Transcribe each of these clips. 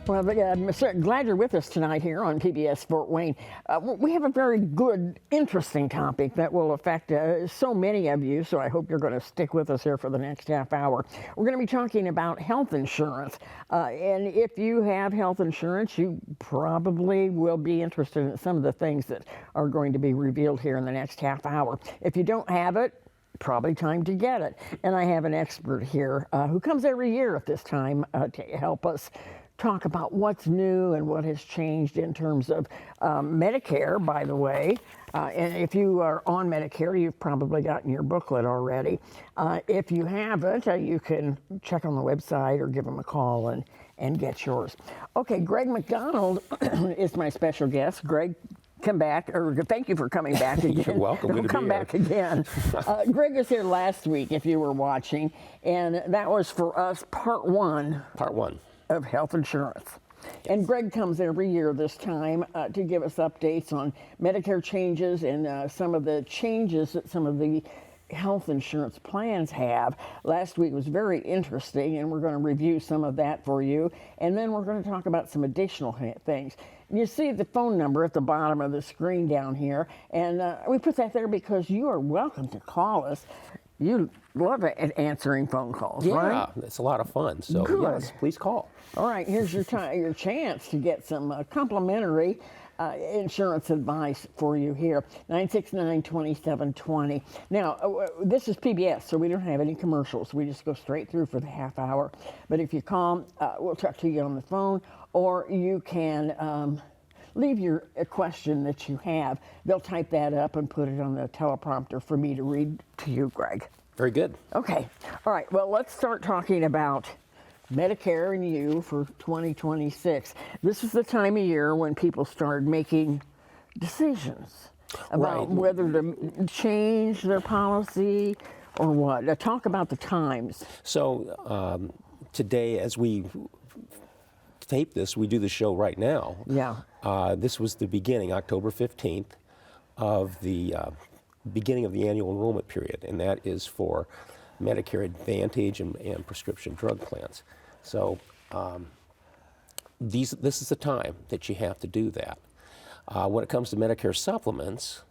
Well, I'm so glad you're with us tonight here on PBS Fort Wayne. We have a very good, interesting topic that will affect so many of you, so I hope you're going to stick with us here for the next half hour. We're going to be talking about health insurance. And if you have health insurance, you probably will be interested in some of the things that are going to be revealed here in the next half hour. If you don't have it, probably time to get it. And I have an expert here who comes every year at this time to help us talk about what's new and what has changed in terms of Medicare, by the way. And if you are on Medicare, you've probably gotten your booklet already. If you haven't, you can check on the website or give them a call and get yours. Okay, Greg MacDonald is my special guest. Greg, come back, or thank you for coming back again. You're welcome. Don't come back again. Greg was here last week, if you were watching, and that was for us part one. Part one. Of health insurance. Yes. And Greg comes every year this time to give us updates on Medicare changes and some of the changes that some of the health insurance plans have. Last week was very interesting, and we're going to review some of that for you. And then we're going to talk about some additional things. You see the phone number at the bottom of the screen down here, and we put that there because you are welcome to call us. You love answering phone calls, right? Yeah, it's a lot of fun. So good. Yes, please call. All right, here's your chance to get some complimentary insurance advice for you here. 969-2720. Now, this is PBS, so we don't have any commercials. We just go straight through for the half hour. But if you call, we'll talk to you on the phone, or you can leave your question that you have. They'll type that up and put it on the teleprompter for me to read to you, Greg. Very good. Okay. All right. Well, let's start talking about Medicare and you for 2026. This is the time of year when people start making decisions about whether to change their policy or what. Talk about the times. So today, as we tape this, we do the show right now. Yeah. This was the beginning, October 15th, of the beginning of the annual enrollment period, and that is for Medicare Advantage and prescription drug plans. So this is the time that you have to do that. When it comes to Medicare supplements,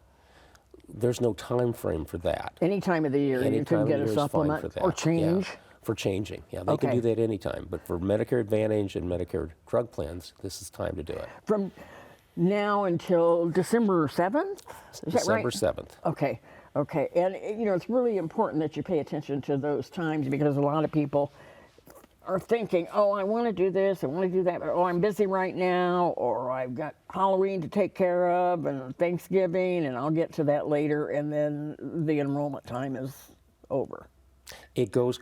there's no time frame for that. Any time of the year you can get a supplement or change? Yeah, for changing. Yeah, they can do that anytime. But for Medicare Advantage and Medicare drug plans, this is time to do it. From now until December 7th? Is that right? December 7th. Okay. Okay. And, you know, it's really important that you pay attention to those times because a lot of people are thinking, oh, I want to do this, I want to do that, but, oh, I'm busy right now, or I've got Halloween to take care of, and Thanksgiving, and I'll get to that later, and then the enrollment time is over. It goes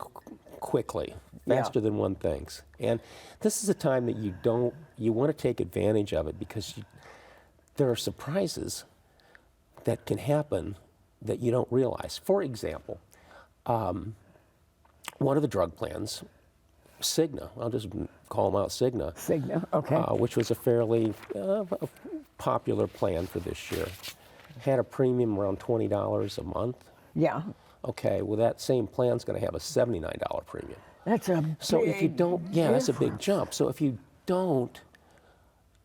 quickly, faster than one thinks. And this is a time that you want to take advantage of it because there are surprises that can happen that you don't realize. For example, one of the drug plans, Cigna, I'll just call them out Cigna. Cigna, okay. Which was a fairly popular plan for this year. Had a premium around $20 a month. Yeah. Okay, well that same plan's going to have a $79 premium. That's a So big if you don't, that's a big difference. jump. So if you don't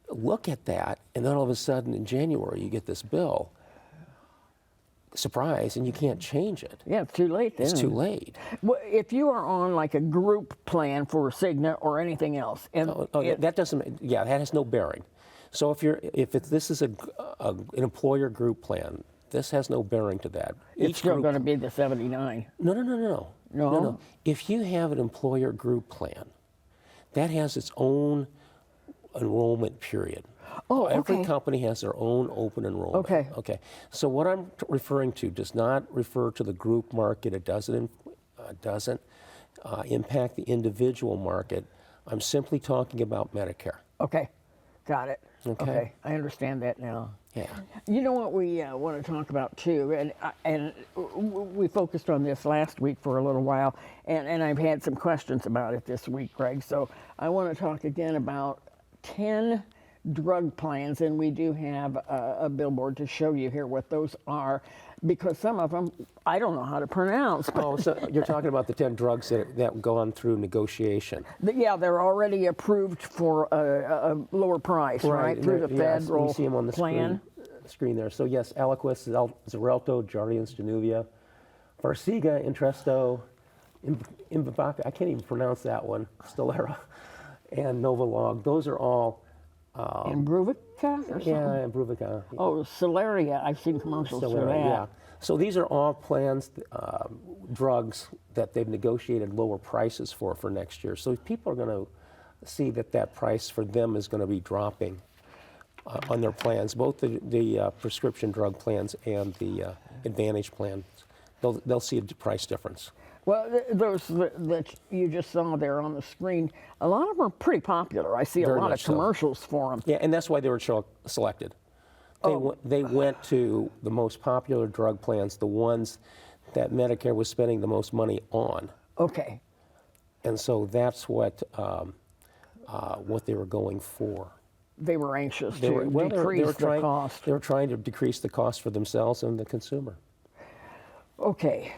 look at that, and then all of a sudden in January you get this bill, surprise, and you can't change it. Yeah, it's too late then. It's too late. Well, if you are on like a group plan for Cigna or anything else, and that doesn't. Yeah, that has no bearing. So if this is an employer group plan, this has no bearing to that. It's still going to be the 79. No. If you have an employer group plan, that has its own enrollment period. Oh, okay. Every company has their own open enrollment. Okay. Okay. So what I'm referring to does not refer to the group market. It doesn't impact the individual market. I'm simply talking about Medicare. Okay. Got it. Okay. I understand that now. Yeah. You know what we want to talk about too, and we focused on this last week for a little while, and I've had some questions about it this week, Greg. So I want to talk again about 10 drug plans, and we do have a billboard to show you here what those are. because some of them I don't know how to pronounce. But Oh, so you're talking about the 10 drugs that gone through negotiation. yeah, they're already approved for a lower price, right? and Through the yes, federal you see them on the plan. screen there. So yes, Eliquis, Xarelto, Jardiance, Januvia, Farxiga, Entresto, Imbivaca, I can't even pronounce that one, Stelara, and Novolog. Those are all, Imbruvica or something? yeah, Imbruvica. Oh, Celeria. I've seen commercials for that. Yeah. So these are all plans, drugs that they've negotiated lower prices for next year. So people are going to see that price for them is going to be dropping on their plans, both the prescription drug plans and the Advantage plans. They'll see a price difference. Well, those that you just saw there on the screen, a lot of them are pretty popular. I see a Very lot of much so. commercials for them. Yeah, and that's why they were selected. They went to the most popular drug plans, the ones that Medicare was spending the most money on. Okay. And so that's what they were going for. They were anxious They to were, well, decrease the cost. They were trying to decrease the cost for themselves and the consumer. Okay.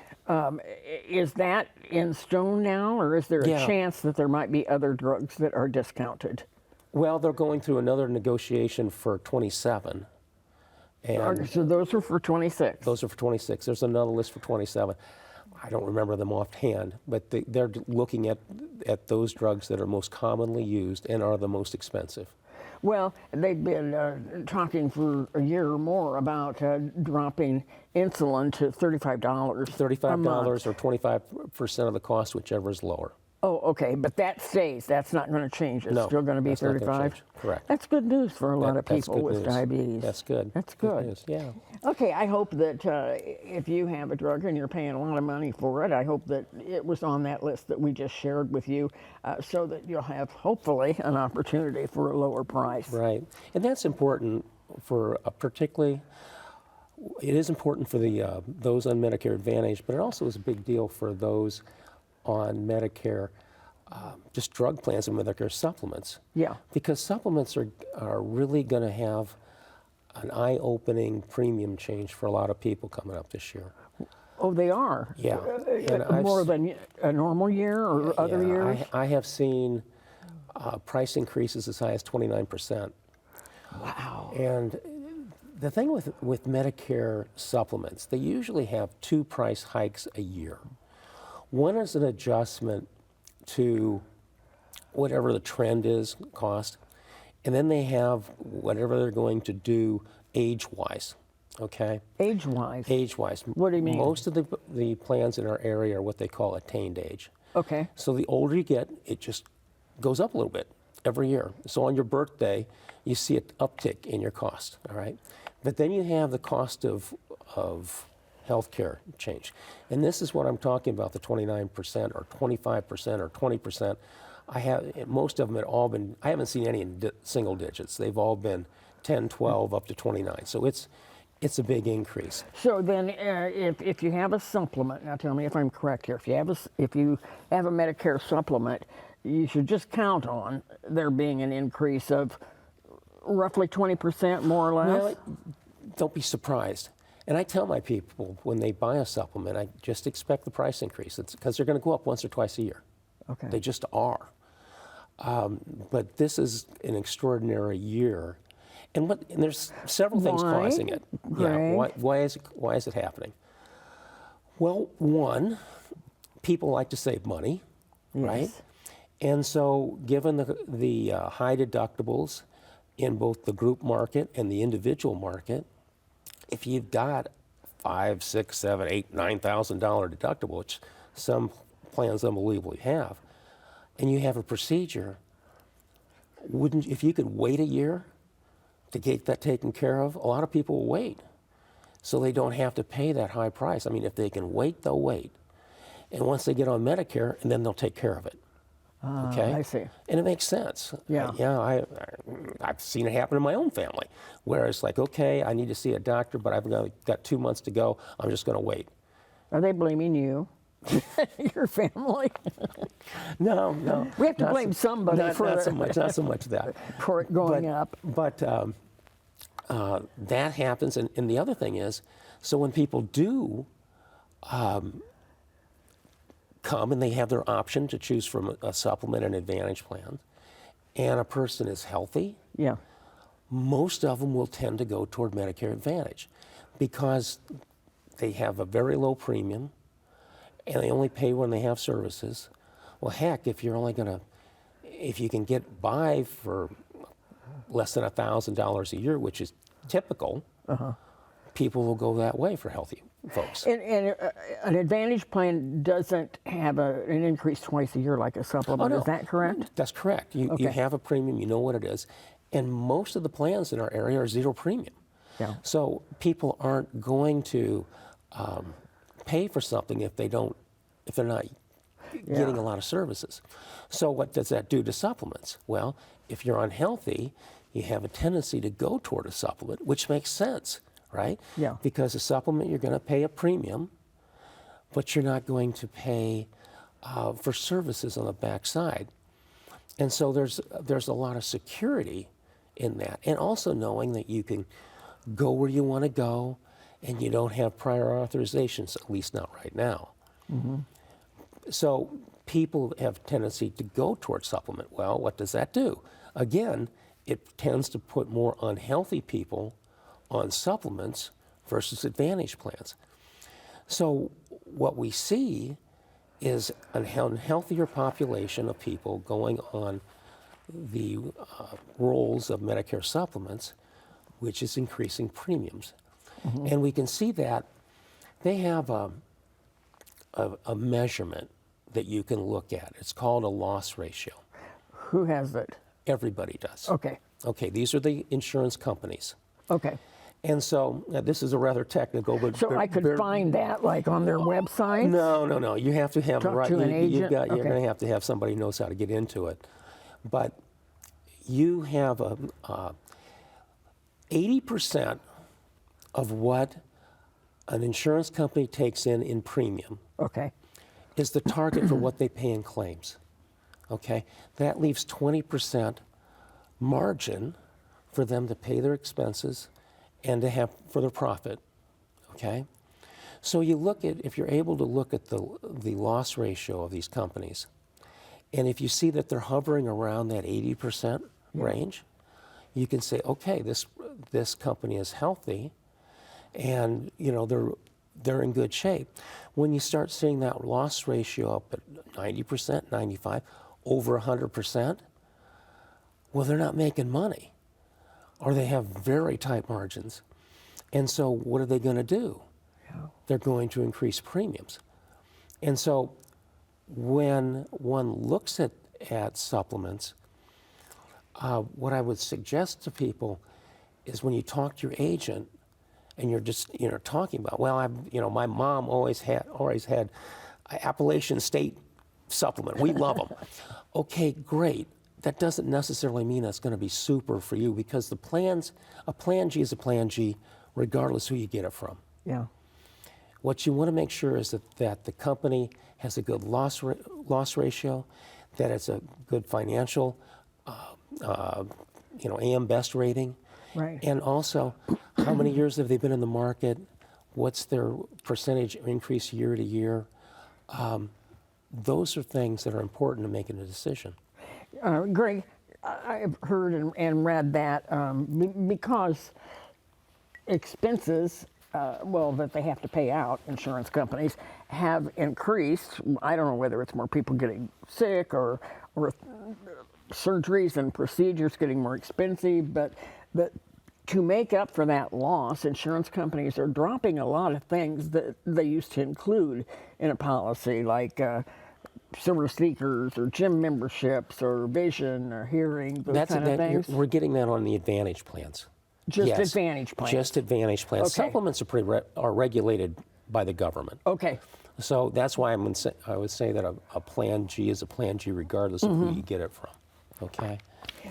Is that in stone now, or is there a Yeah. chance that there might be other drugs that are discounted? Well, they're going through another negotiation for 27. And So those are for 26. those are for 26. There's another list for 27. I don't remember them offhand, but they're looking at those drugs that are most commonly used and are the most expensive. Well, they've been talking for a year or more about dropping insulin to $35 a month. $35 or 25% of the cost, whichever is lower. Oh, okay, but that stays. That's not going to change. It's No, still going to be that's not gonna 35. change. Correct. That's good news for a lot of That's people good with news. diabetes. That's good. That's good. news, yeah. Okay, I hope that if you have a drug and you're paying a lot of money for it, I hope that it was on that list that we just shared with you, so that you'll have hopefully an opportunity for a lower price. Right, and that's important for particularly. It is important for the those on Medicare Advantage, but it also is a big deal for those on Medicare, just drug plans and Medicare supplements. Yeah. Because supplements are really going to have an eye-opening premium change for a lot of people coming up this year. Oh, they are? Yeah. And I've More s- than a normal year or other Yeah, years? I have seen price increases as high as 29%. Wow. And the thing with Medicare supplements, they usually have 2 price hikes a year. One is an adjustment to whatever the trend is, cost, and then they have whatever they're going to do age-wise, okay? Age-wise? Age-wise. What do you mean? Most of the plans in our area are what they call attained age. Okay. So the older you get, it just goes up a little bit every year. So on your birthday, you see an uptick in your cost, all right? But then you have the cost of healthcare change. And this is what I'm talking about, the 29% or 25% or 20%. Most of them have all been, I haven't seen any in single digits. They've all been 10, 12, up to 29. So it's a big increase. So then, if you have a supplement, now tell me if I'm correct here. If you have a Medicare supplement, you should just count on there being an increase of roughly 20%, more or less. Well, don't be surprised. And I tell my people when they buy a supplement, I just expect the price increase. It's because they're going to go up once or twice a year. Okay. They just are. But this is an extraordinary year. And there's several things Why, causing it. Yeah. Greg? Why is it happening? Well, one, people like to save money, right? Yes. And so, given the high deductibles in both the group market and the individual market, if you've got $5,000, $6,000, $7,000, $8,000, $9,000 deductible, which some plans unbelievably have, and you have a procedure, if you could wait a year to get that taken care of, a lot of people will wait, so they don't have to pay that high price. I mean, if they can wait, they'll wait, and once they get on Medicare, and then they'll take care of it. Okay, I see. and it makes sense. Yeah. I've seen it happen in my own family, where it's like, okay, I need to see a doctor, but I've got 2 months to go. I'm just going to wait. Are they blaming you? Your family? No. We have to blame somebody not for so much that. for it going up. But that happens, and the other thing is, So when people do come and they have their option to choose from a supplement and advantage plan, and a person is healthy, Yeah. most of them will tend to go toward Medicare Advantage because they have a very low premium and they only pay when they have services. Well, heck, if you can get by for less than $1,000 a year, which is typical, people will go that way for healthy folks. And an Advantage plan doesn't have an increase twice a year like a supplement. Oh, no. Is that correct? That's correct. You Okay. have a premium, you know what it is. And most of the plans in our area are zero premium. Yeah. So people aren't going to pay for something if they're not getting a lot of services. So what does that do to supplements? Well, if you're unhealthy, you have a tendency to go toward a supplement, which makes sense, right? Yeah. Because a supplement, you're going to pay a premium, but you're not going to pay for services on the backside. And so there's a lot of security in that. And also knowing that you can go where you want to go and you don't have prior authorizations, at least not right now. So people have a tendency to go towards supplement. Well, what does that do? Again, it tends to put more unhealthy people on supplements versus advantage plans. So what we see is a healthier population of people going on the rolls of Medicare supplements, which is increasing premiums. And we can see that they have a measurement that you can look at. It's called a loss ratio. Who has it? Everybody does. Okay. Okay, these are the insurance companies. Okay. And so this is a rather technical, but So I could find that like on their website? No. You have to have Talk right. to an agent? You're Okay. going to have somebody who knows how to get into it. But you have 80% of what an insurance company takes in premium Okay. is the target for what they pay in claims. Okay, that leaves 20% margin for them to pay their expenses and to have for their profit. Okay, so you look at, if you're able to look at the loss ratio of these companies, and if you see that they're hovering around that 80% range, you can say, okay, this company is healthy, and they're in good shape. When you start seeing that loss ratio up at 90%, 95%, over 100%, well, they're not making money, or they have very tight margins. And so what are they going to do? They're going to increase premiums. And so when one looks at supplements, what I would suggest to people is when you talk to your agent and you're just talking about, well, my mom always had Appalachian State supplement. We love them. Okay, great. That doesn't necessarily mean that's going to be super for you, because a Plan G is a Plan G regardless who you get it from. Yeah. What you want to make sure is that the company has a good loss ratio, that it's a good financial, AM Best rating, Right. and also how many years have they been in the market, what's their percentage increase year to year. Those are things that are important to making a decision. Greg, I've heard and read that because expenses, that they have to pay out, insurance companies, have increased. I don't know whether it's more people getting sick or surgeries and procedures getting more expensive, but to make up for that loss, insurance companies are dropping a lot of things that they used to include in a policy, like silver sneakers or gym memberships or vision or hearing, those kind of things. We're getting that on the Advantage plans. Just Yes, Advantage plans. Just Advantage plans. Okay. Supplements are regulated by the government. Okay. So that's why I would say that a Plan G is a Plan G regardless of who you get it from. Okay.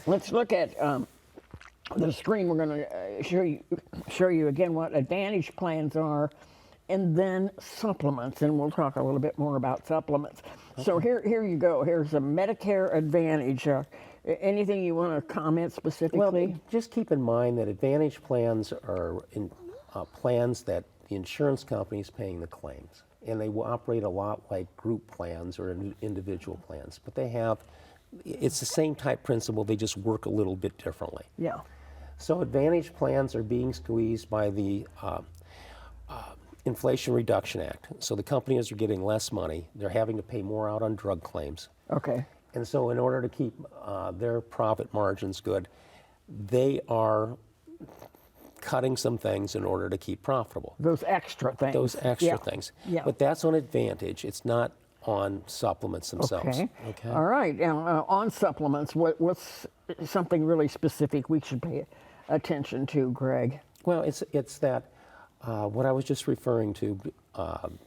Let's look at the screen. We're going to show you again what Advantage plans are, and then supplements, and we'll talk a little bit more about supplements. Okay. So here you go. Here's a Medicare Advantage. Anything you want to comment specifically? Well, just keep in mind that Advantage plans are plans that the the insurance company is paying the claims. And they will operate a lot like group plans or individual plans. But it's the same type principle, they just work a little bit differently. Yeah. So Advantage plans are being squeezed by the Inflation Reduction Act. So the companies are getting less money. They're having to pay more out on drug claims. Okay. And so in order to keep their profit margins good, they are cutting some things in order to keep profitable. Those extra things. Those extra things. Yeah. But that's on Advantage. It's not on supplements themselves. Okay. All right. Now, on supplements, what's something really specific we should pay attention to, Greg? Well, it's that what I was just referring to.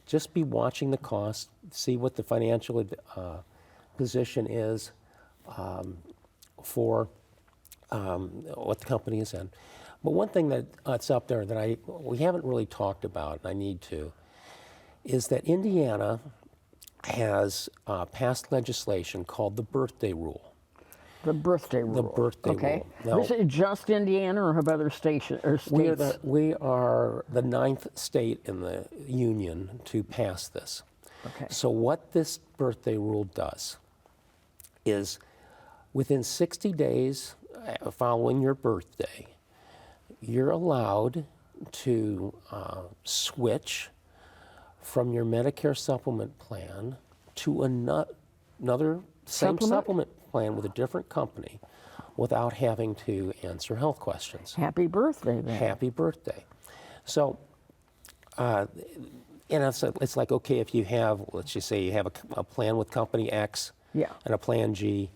Just be watching the cost, see what the financial position is for what the company is in. But one thing that's up there that we haven't really talked about, and I need to, is that Indiana has passed legislation called the birthday rule. The birthday rule. The birthday rule. Now, is it just Indiana, or have other states? We are the 9th state in the union to pass this. Okay. So what this birthday rule does is within 60 days following your birthday, you're allowed to switch from your Medicare supplement plan to another same supplement plan with a different company without having to answer health questions. Happy birthday, then. Happy birthday. So, and it's like, okay, if you have, let's just say you have a plan with company X and a plan G,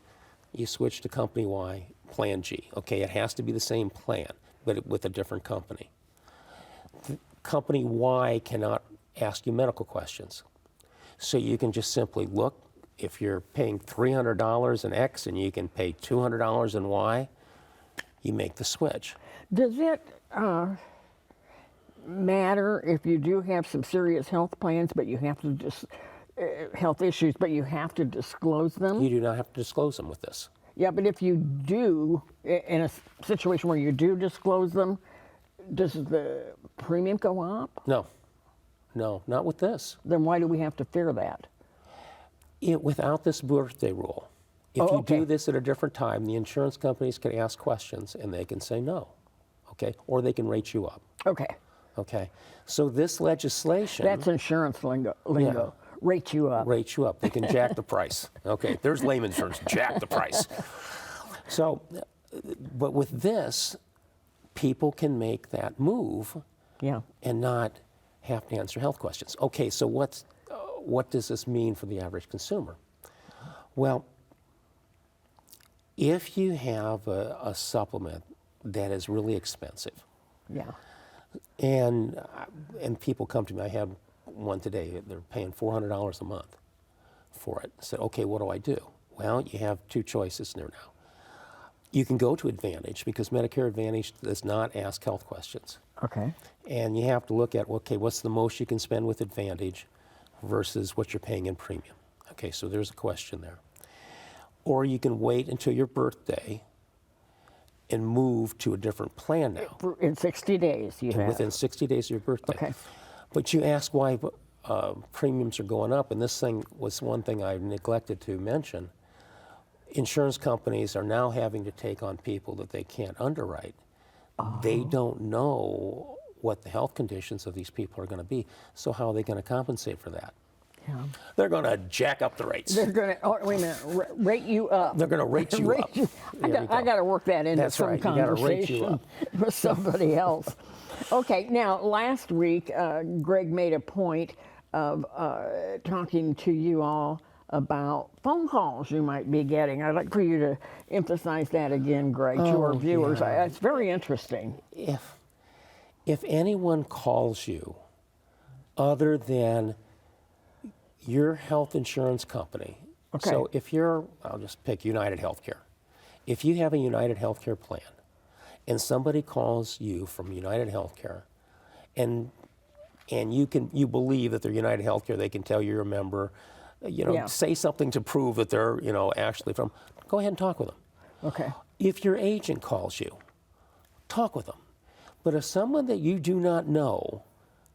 you switch to company Y, plan G. Okay, it has to be the same plan, but with a different company. Company Y cannot ask you medical questions. So you can just simply look, if you're paying $300 in X and you can pay $200 in Y, you make the switch. Does it matter if you do have some serious health plans, but you have to health issues, but you have to disclose them? You do not have to disclose them with this. Yeah, but if you do, in a situation where you do disclose them, does the premium go up? No, not with this. Then why do we have to fear that? Without this birthday rule, if you do this at a different time, the insurance companies can ask questions and they can say no, okay? Or they can rate you up. Okay. So this legislation... That's insurance lingo. Yeah. Rate you up. Rate you up. They can jack the price. Okay, there's layman's terms, jack the price. So, but with this, people can make that move and not have to answer health questions. Okay, so what does this mean for the average consumer? Well, if you have a supplement that is really expensive, and people come to me, I had one today, they're paying $400 a month for it. I said, okay, what do I do? Well, you have two choices there now. You can go to Advantage, because Medicare Advantage does not ask health questions. Okay. And you have to look at, okay, what's the most you can spend with Advantage versus what you're paying in premium. Okay, so there's a question there. Or you can wait until your birthday and move to a different plan now. In 60 days, you have. Within 60 days of your birthday. Okay. But you ask why premiums are going up, and this thing was one thing I neglected to mention. Insurance companies are now having to take on people that they can't underwrite. They don't know what the health conditions of these people are going to be, so how are they going to compensate for that? Yeah. They're going to jack up the rates. They're going to, wait a minute, rate you up. They're going to rate you up. I got to work that into That's some right. You gotta rate you conversation up. with somebody else. Okay, now last week, Greg made a point of talking to you all about phone calls you might be getting. I'd like for you to emphasize that again, Greg, to our viewers. Yeah. It's very interesting. If anyone calls you other than your health insurance company, so if I'll just pick United Healthcare. If you have a United Healthcare plan and somebody calls you from United Healthcare and you believe that they're United Healthcare, they can tell you're a member, say something to prove that they're, actually from, go ahead and talk with them. Okay. If your agent calls you, talk with them. But if someone that you do not know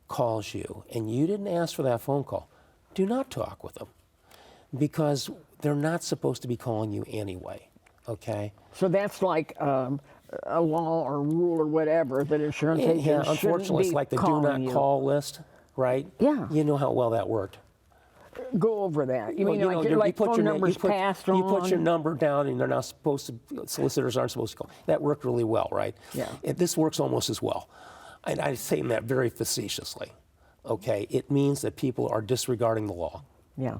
calls you and you didn't ask for that phone call, do not talk with them because they're not supposed to be calling you anyway, okay? So that's like a law or rule or whatever that insurance agents shouldn't unfortunately, it's be like the do calling not you. call list, right? Yeah. You know how well that worked. Go over that. You Well, mean you know, like you put phone your numbers passed on? You put your number down, and they're not supposed to. Solicitors aren't supposed to call. That worked really well, right? Yeah. This works almost as well, and I say that very facetiously. Okay, it means that people are disregarding the law, Yeah.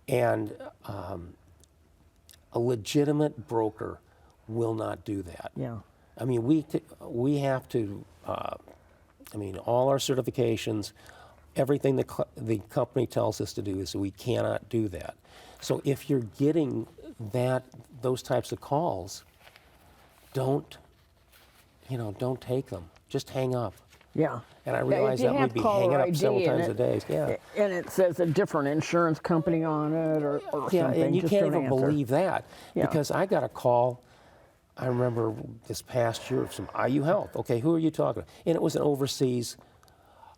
and a legitimate broker will not do that. Yeah. I mean, we have to. I mean, all our certifications. Everything the company tells us to do is we cannot do that. So if you're getting those types of calls, don't take them. Just hang up. Yeah. And I realize that we'd be hanging up several times a day. Yeah. And it says a different insurance company on it or Yeah, something. and you just can't don't even answer. believe that Yeah. because I got a call. I remember this past year from IU Health. Okay, who are you talking to? And it was an overseas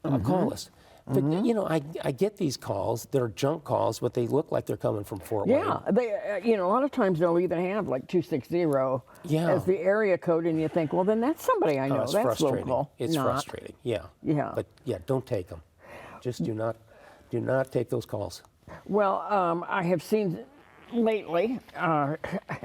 call list. But you know, I get these calls. They're junk calls, but they look like they're coming from Fort Wayne. Yeah, they, a lot of times they'll even have like 260 Yeah. as the area code, and you think, well, then that's somebody I know. It's That's frustrating. local. It's Not. frustrating. Yeah. Yeah. But yeah, don't take them. Just do not take those calls. Well, I have seen lately an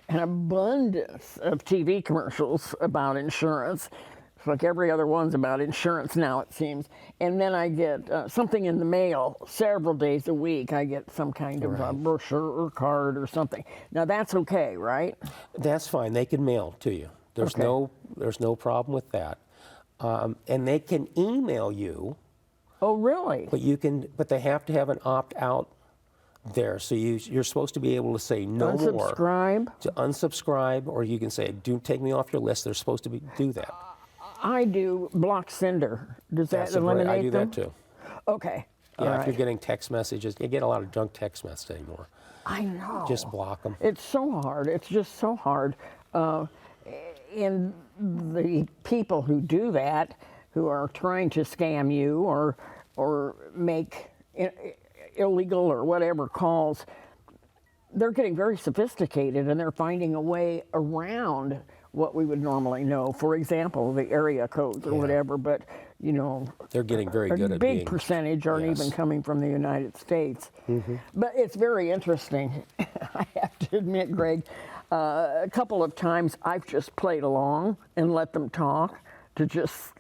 abundance of TV commercials about insurance. It's like every other one's about insurance now, it seems. And then I get something in the mail several days a week. I get some kind of brochure or card or something. Now that's okay, right? That's fine. They can mail to you. There's no problem with that. And they can email you. Oh, really? But they have to have an opt-out there. So you're supposed to be able to say no more. Unsubscribe? To unsubscribe, or you can say, "Do take me off your list." They're supposed to do that. I do block sender. Does that eliminate I do them? that too. Okay. Yeah, All if right. you're getting text messages, you get a lot of junk text messages anymore. I know. Just block them. It's so hard. It's just so hard. And the people who do that, who are trying to scam you or make illegal or whatever calls, they're getting very sophisticated and they're finding a way around what we would normally know. For example, the area codes or whatever, but They're getting very good a at big being. percentage aren't Yes. even coming from the United States. But it's very interesting. I have to admit, Greg, a couple of times I've just played along and let them talk to just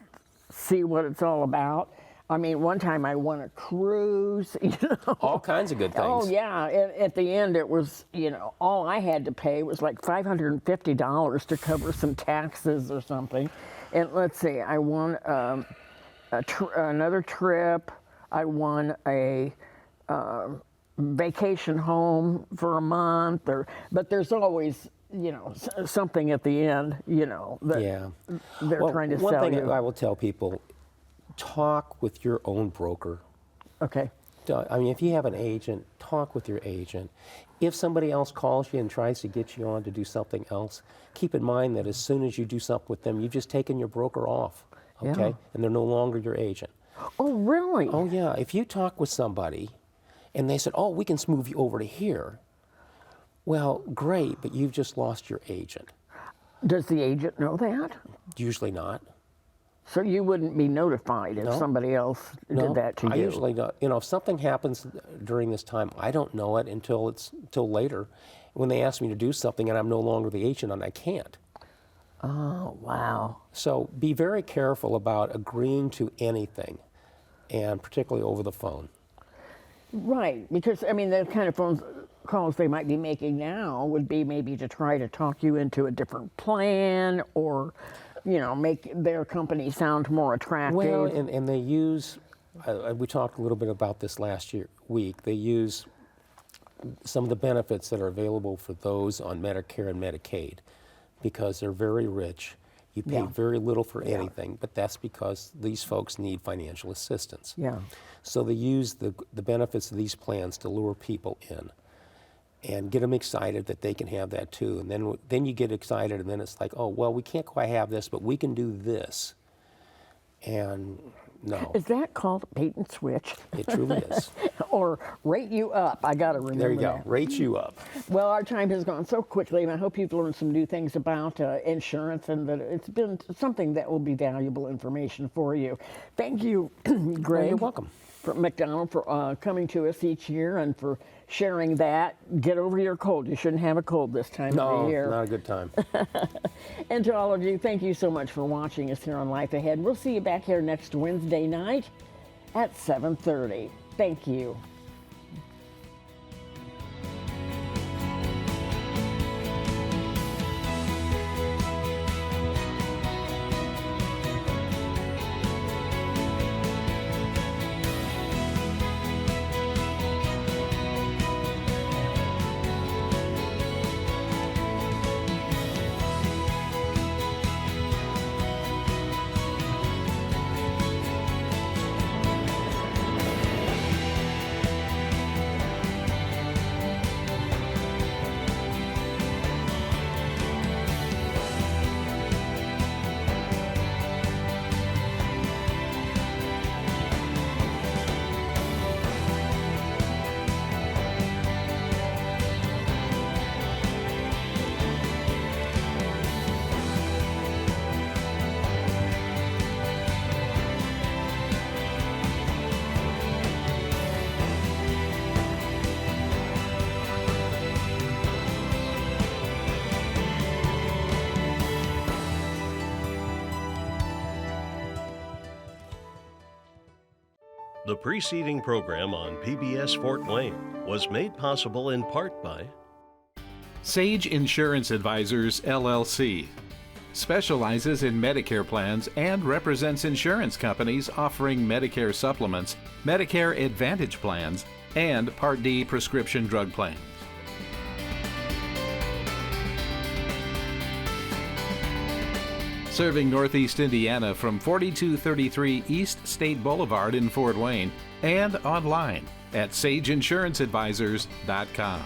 see what it's all about. I mean, one time I won a cruise, All kinds of good things. Oh, yeah. At the end, it was, all I had to pay was like $550 to cover some taxes or something. And let's see, I won another trip. I won a vacation home for a month. But there's always, something at the end, that they're trying to one sell thing you. I will tell people, talk with your own broker. Okay. I mean, if you have an agent, talk with your agent. If somebody else calls you and tries to get you on to do something else, keep in mind that as soon as you do something with them, you've just taken your broker off, okay? Yeah. And they're no longer your agent. Oh, really? Oh, yeah. If you talk with somebody and they said, oh, we can move you over to here, well, great, but you've just lost your agent. Does the agent know that? Usually not. So you wouldn't be notified if No. somebody else No, did that to you? I usually don't. If something happens during this time, I don't know it until later, when they ask me to do something and I'm no longer the agent and I can't. Oh, wow. So be very careful about agreeing to anything, and particularly over the phone. Right, because, I mean, the kind of calls they might be making now would be maybe to try to talk you into a different plan or, make their company sound more attractive. Well, and they use, we talked a little bit about this last week, they use some of the benefits that are available for those on Medicare and Medicaid because they're very rich. You pay very little for anything, but that's because these folks need financial assistance. Yeah. So they use the benefits of these plans to lure people in and get them excited that they can have that too. And then you get excited, and then it's like, oh, well, we can't quite have this, but we can do this. And No, Is that called bait and switch? it truly is. Or rate you up? I got to remember There you go. that. Rate you up. Well, our time has gone so quickly, and I hope you've learned some new things about insurance, and that it's been something that will be valuable information for you. Thank you, Greg. You're welcome. MacDonald, for coming to us each year and for sharing that. Get over your cold. You shouldn't have a cold this time of the year. No, not a good time. And to all of you, thank you so much for watching us here on Life Ahead. We'll see you back here next Wednesday night at 7:30. Thank you. The preceding program on PBS Fort Wayne was made possible in part by Sage Insurance Advisors, LLC. Specializes in Medicare plans and represents insurance companies offering Medicare supplements, Medicare Advantage plans, and Part D prescription drug plans. Serving Northeast Indiana from 4233 East State Boulevard in Fort Wayne and online at sageinsuranceadvisors.com.